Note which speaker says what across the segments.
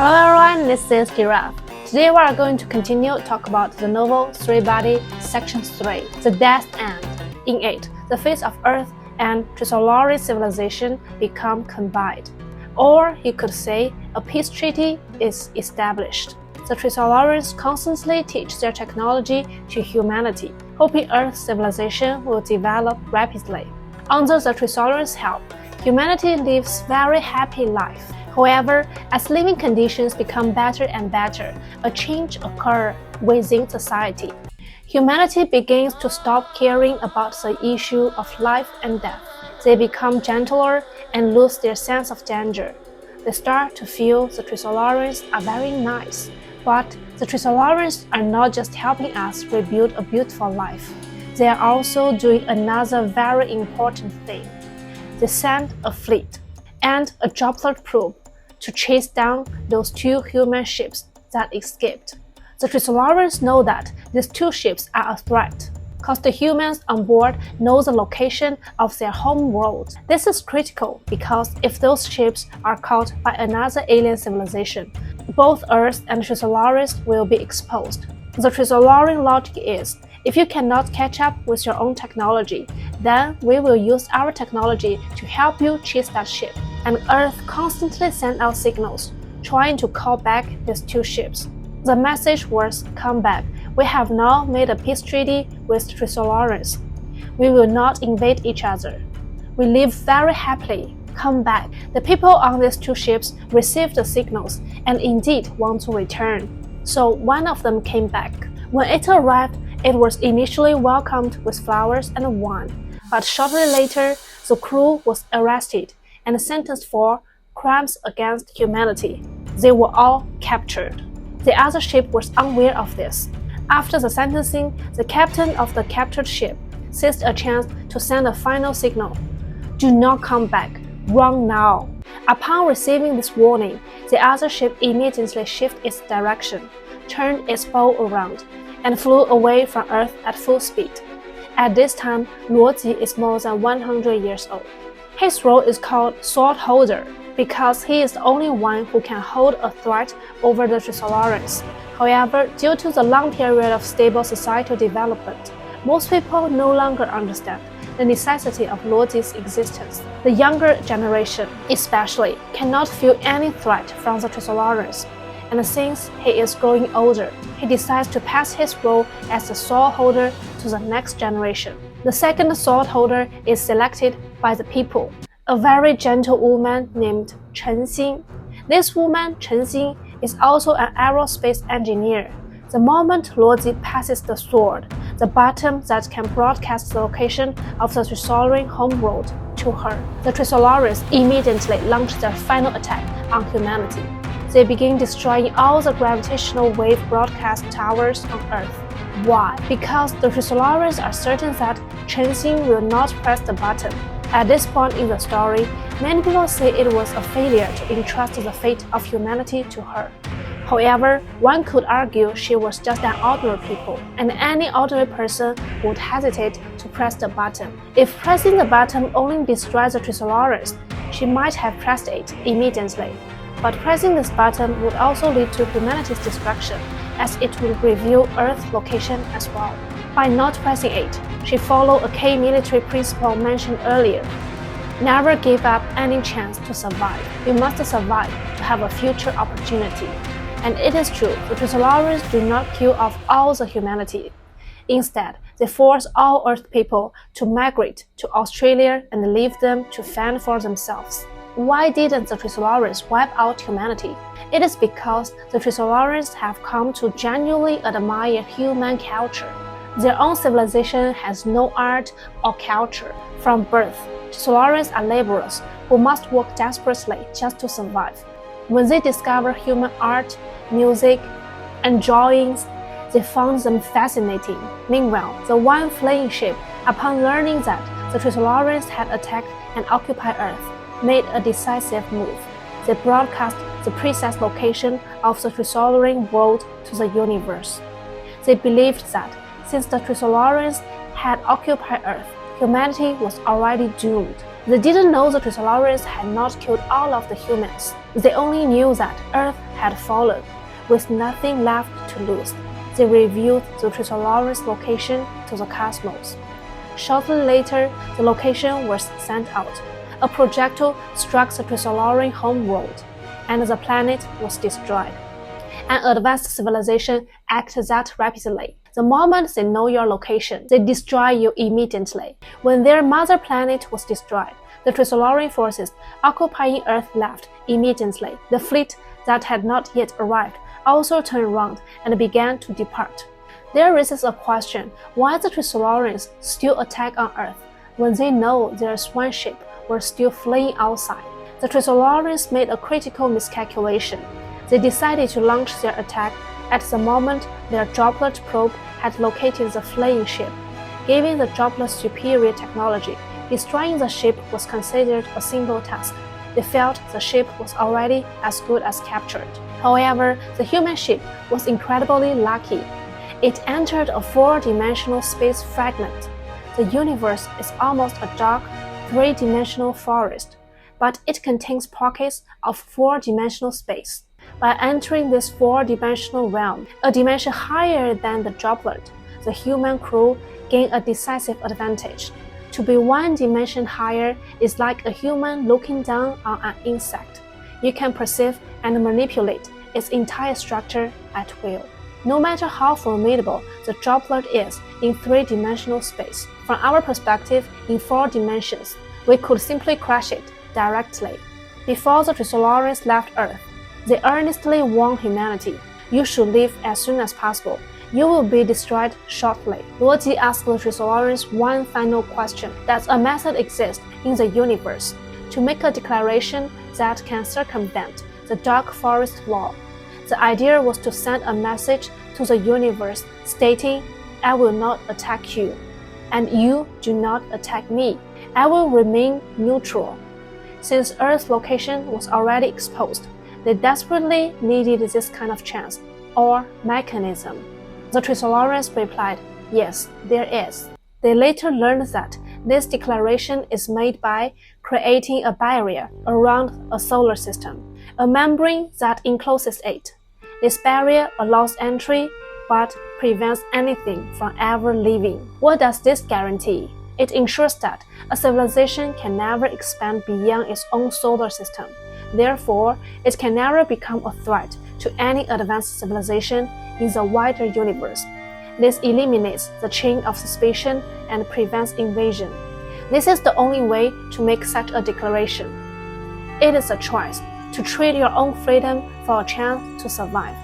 Speaker 1: Hello everyone, this is Jiraffe. Today we are going to continue to talk about the novel Three Body, Section 3, The Death End. In it, the face of Earth and Trilogy civilization become combined. Or you could say, a peace treaty is established. The Trilogyans constantly teach their technology to humanity, hoping Earth's civilization will develop rapidly. Under the Trilogyans' help, humanity lives very happy life. However, as living conditions become better and better, a change occurs within society. Humanity begins to stop caring about the issue of life and death. They become gentler and lose their sense of danger. They start to feel the Trilogyans are very nice, but the Trilogyans are not just helping us rebuild a beautiful life. They are also doing another very important thing. They send a fleet and a droplet probe to chase down those two human ships that escaped. The Trilogyans know that these two ships are a threat, because the humans on board know the location of their home world. This is critical because if those ships are caught by another alien civilization, both Earth and Trilogyans will be exposed. The Trilogyan logic is, if you cannot catch up with your own technology, then we will use our technology to help you chase that ship. And Earth constantly sends out signals, trying to call back these two ships. The message was, come back. We have now made a peace treaty with Trilogyans. We will not invade each other. We live very happily. Come back. The people on these two ships received the signals and indeed want to return. So one of them came back. When it arrived, it was initially welcomed with flowers and wine, but shortly later, the crew was arrested and sentenced for crimes against humanity. They were all captured. The other ship was unaware of this. After the sentencing, the captain of the captured ship seized a chance to send a final signal. Do not come back. Run now. Upon receiving this warning, the other ship immediately shifted its direction, turned its bow around, and flew away from Earth at full speed. At this time, Liu Cixin is more than 100 years old. His role is called sword holder because he is the only one who can hold a threat over the Trilogyans. However, due to the long period of stable societal development, most people no longer understand the necessity of Liu Cixi's existence. The younger generation, especially, cannot feel any threat from the Trilogyans. And since he is growing older, he decides to pass his role as the sword holder to the next generation. The second sword holder is selected by the people, a very gentle woman named Chen Xin. This woman, Chen Xin, is also an aerospace engineer. The moment Liu Cixin passes the sword, the button that can broadcast the location of the Trilogyan homeworld to her, the Trilogyans immediately launch their final attack on humanity. They begin destroying all the gravitational wave broadcast towers on Earth. Why? Because the Trilogyans are certain that Chen Xin will not press the button. At this point in the story, many people say it was a failure to entrust the fate of humanity to her. However, one could argue she was just an ordinary people, and any ordinary person would hesitate to press the button. If pressing the button only destroys the Trilogyans, she might have pressed it immediately. But pressing this button would also lead to humanity's destruction, as it would reveal Earth's location as well. By not pressing it, she followed a key military principle mentioned earlier. Never give up any chance to survive. You must survive to have a future opportunity. And it is true, the Trilogyans do not kill off all the humanity. Instead, they force all Earth people to migrate to Australia and leave them to fend for themselves. Why didn't the Trilogyans wipe out humanity? It is because the Trilogyans have come to genuinely admire human culture. Their own civilization has no art or culture. From birth, Trilogyans are laborers who must work desperately just to survive. When they discover human art, music, and drawings, they found them fascinating. Meanwhile, the one fleeing ship, upon learning that the Trilogyans had attacked and occupied Earth, made a decisive move. They broadcast the precise location of the Trilogyan world to the universe. They believed that since the Trilogyans had occupied Earth, humanity was already doomed. They didn't know the Trilogyans had not killed all of the humans. They only knew that Earth had fallen, with nothing left to lose. They revealed the Trilogy's location to the cosmos. Shortly later, the location was sent out. A projectile struck the Trilogy homeworld, and the planet was destroyed. An advanced civilization acts that rapidly. The moment they know your location, they destroy you immediately. When their mother planet was destroyed, the Trilogy forces occupying Earth left immediately. The fleet that had not yet arrived also turned around and began to depart. There raises a question why the Trilogyans still attack on Earth when they know their swan ship were still fleeing outside. The Trilogyans made a critical miscalculation. They decided to launch their attack at the moment their droplet probe had located the fleeing ship. Given the droplet's superior technology, destroying the ship was considered a simple task. They felt the ship was already as good as captured. However, the human ship was incredibly lucky. It entered a four-dimensional space fragment. The universe is almost a dark, three-dimensional forest, but it contains pockets of four-dimensional space. By entering this four-dimensional realm, a dimension higher than the droplet, the human crew gained a decisive advantage. To be one dimension higher is like a human looking down on an insect. You can perceive and manipulate its entire structure at will. No matter how formidable the droplet is in three-dimensional space, from our perspective in four dimensions, we could simply crush it directly. Before the Trilogyans left Earth, they earnestly warned humanity, you should leave as soon as possible. You will be destroyed shortly. Luo asked the Trilogyans one final question. Does a method exist in the universe to make a declaration that can circumvent the dark forest law? The idea was to send a message to the universe stating, I will not attack you, and you do not attack me. I will remain neutral. Since Earth's location was already exposed, they desperately needed this kind of chance or mechanism. The Trilogyans replied, yes, there is. They later learned that this declaration is made by creating a barrier around a solar system, a membrane that encloses it. This barrier allows entry but prevents anything from ever leaving. What does this guarantee? It ensures that a civilization can never expand beyond its own solar system. Therefore, it can never become a threat to any advanced civilization in the wider universe. This eliminates the chain of suspicion and prevents invasion. This is the only way to make such a declaration. It is a choice to trade your own freedom for a chance to survive.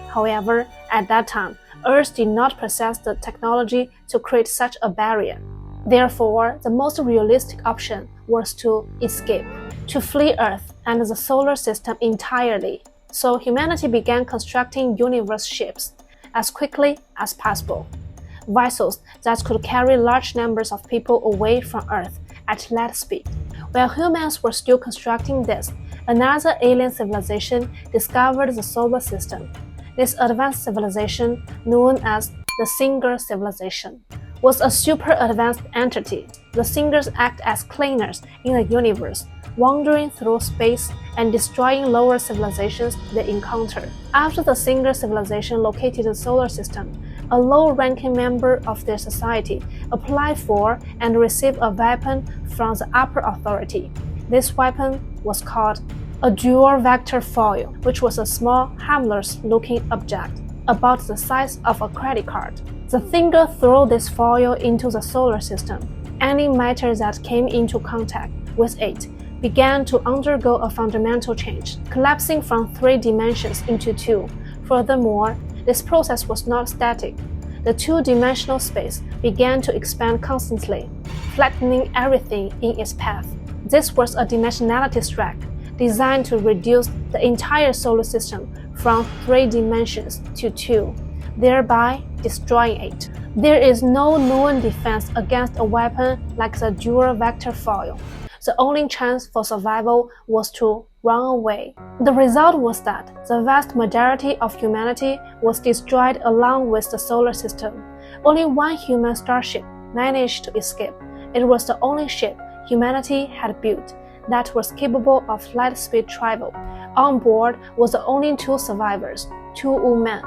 Speaker 1: However, at that time, Earth did not possess the technology to create such a barrier. Therefore, the most realistic option was to escape, to flee Earth and the solar system entirely. So humanity began constructing universe ships as quickly as possible, vessels that could carry large numbers of people away from Earth at light speed. While humans were still constructing this, another alien civilization discovered the solar system. This advanced civilization, known as the Singer civilization, was a super advanced entity. The Singers act as cleaners in the universe, wandering through space and destroying lower civilizations they encounter. After the Singer civilization located the solar system, a low-ranking member of their society applied for and received a weapon from the upper authority. This weapon was called a dual vector foil, which was a small, harmless-looking object about the size of a credit card. The Singer threw this foil into the solar system. Any matter that came into contact with it began to undergo a fundamental change, collapsing from 3 dimensions into 2. Furthermore, this process was not static. The 2-dimensional space began to expand constantly, flattening everything in its path. This was a dimensionality strike designed to reduce the entire solar system from 3 dimensions to 2, thereby destroying it. There is no known defense against a weapon like the dual vector foil. The only chance for survival was to run away. The result was that the vast majority of humanity was destroyed along with the solar system. Only one human starship managed to escape. It was the only ship humanity had built. that was capable of light-speed travel. On board was the only two survivors, two women.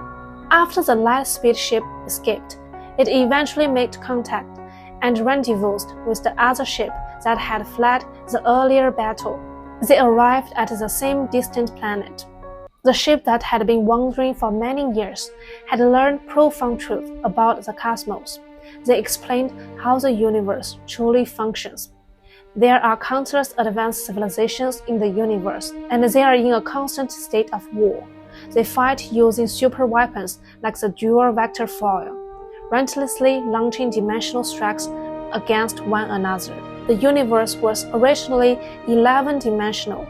Speaker 1: After the light-speed ship escaped, it eventually made contact and rendezvoused with the other ship that had fled the earlier battle. They arrived at the same distant planet. The ship that had been wandering for many years had learned profound truth about the cosmos. They explained how the universe truly functions. There are countless advanced civilizations in the universe, and they are in a constant state of war. They fight using super weapons like the dual vector foil, relentlessly launching dimensional strikes against one another. The universe was originally 11-dimensional.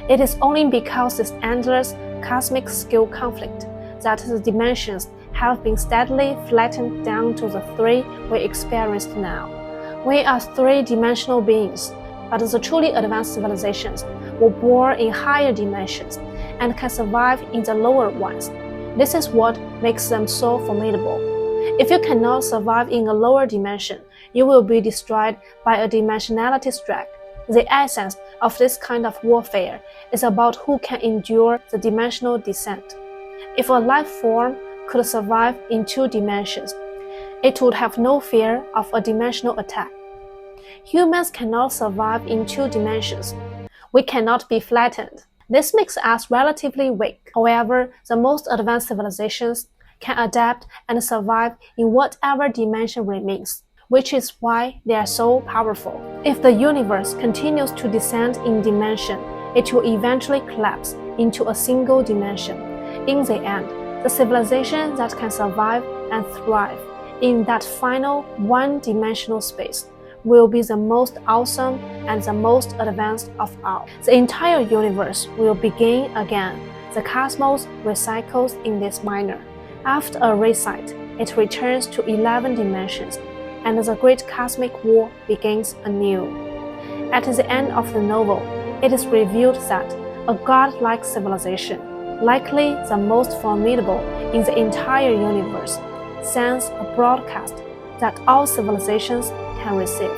Speaker 1: It is only because this endless cosmic scale conflict that the dimensions have been steadily flattened down to the three we experience now. We are three-dimensional beings, but the truly advanced civilizations were born in higher dimensions and can survive in the lower ones. This is what makes them so formidable. If you cannot survive in a lower dimension, you will be destroyed by a dimensionality strike. The essence of this kind of warfare is about who can endure the dimensional descent. If a life form could survive in 2 dimensions, it would have no fear of a dimensional attack. Humans cannot survive in 2 dimensions. We cannot be flattened. This makes us relatively weak. However, the most advanced civilizations can adapt and survive in whatever dimension remains, which is why they are so powerful. If the universe continues to descend in dimension, it will eventually collapse into a single dimension. In the end, the civilization that can survive and thrive in that final one-dimensional space will be the most awesome and the most advanced of all. The entire universe will begin again. The cosmos recycles in this manner. After a reset, it returns to 11 dimensions, and the great cosmic war begins anew. At the end of the novel, it is revealed that a godlike civilization, likely the most formidable in the entire universe, sends a broadcast that all civilizations can receive.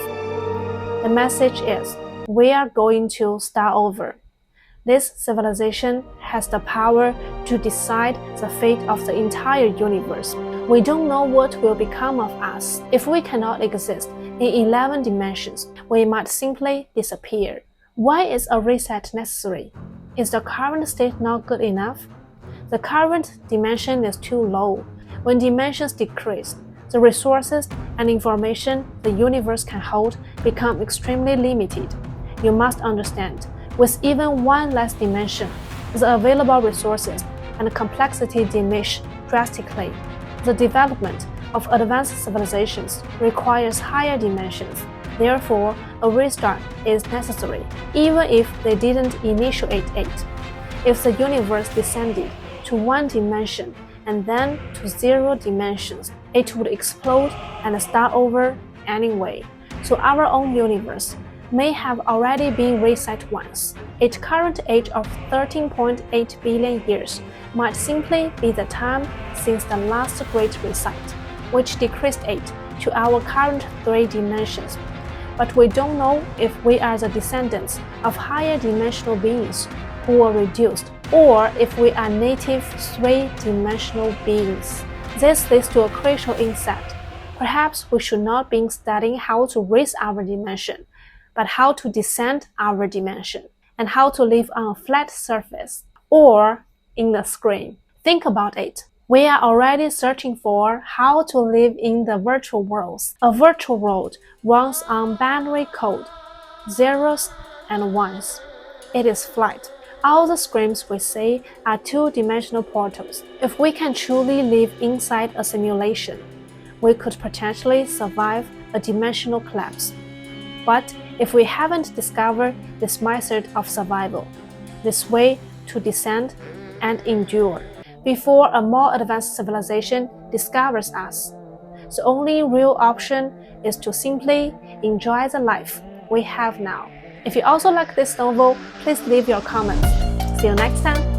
Speaker 1: The message is, we are going to start over. This civilization has the power to decide the fate of the entire universe. We don't know what will become of us. If we cannot exist in 11 dimensions, we might simply disappear. Why is a reset necessary? Is the current state not good enough? The current dimension is too low. When dimensions decrease, the resources and information the universe can hold become extremely limited. You must understand, with even one less dimension, the available resources and complexity diminish drastically. The development of advanced civilizations requires higher dimensions. Therefore, a restart is necessary, even if they didn't initiate it. If the universe descended to 1 dimension and then to 0 dimensions, it would explode and start over anyway. So our own universe may have already been reset once. Its current age of 13.8 billion years might simply be the time since the last great reset, which decreased it to our current 3 dimensions. But we don't know if we are the descendants of higher dimensional beings who were reduced, or if we are native 3-dimensional beings. This leads to a crucial insight. Perhaps we should not be studying how to raise our dimension, but how to descend our dimension, and how to live on a flat surface, or in the screen. Think about it. We are already searching for how to live in the virtual worlds. A virtual world runs on binary code, zeros and ones. It is flat. All the screens we see are 2-dimensional portals. If we can truly live inside a simulation, we could potentially survive a dimensional collapse. But if we haven't discovered this method of survival, this way to descend and endure, before a more advanced civilization discovers us, the only real option is to simply enjoy the life we have now. If you also like this novel, please leave your comments. See you next time!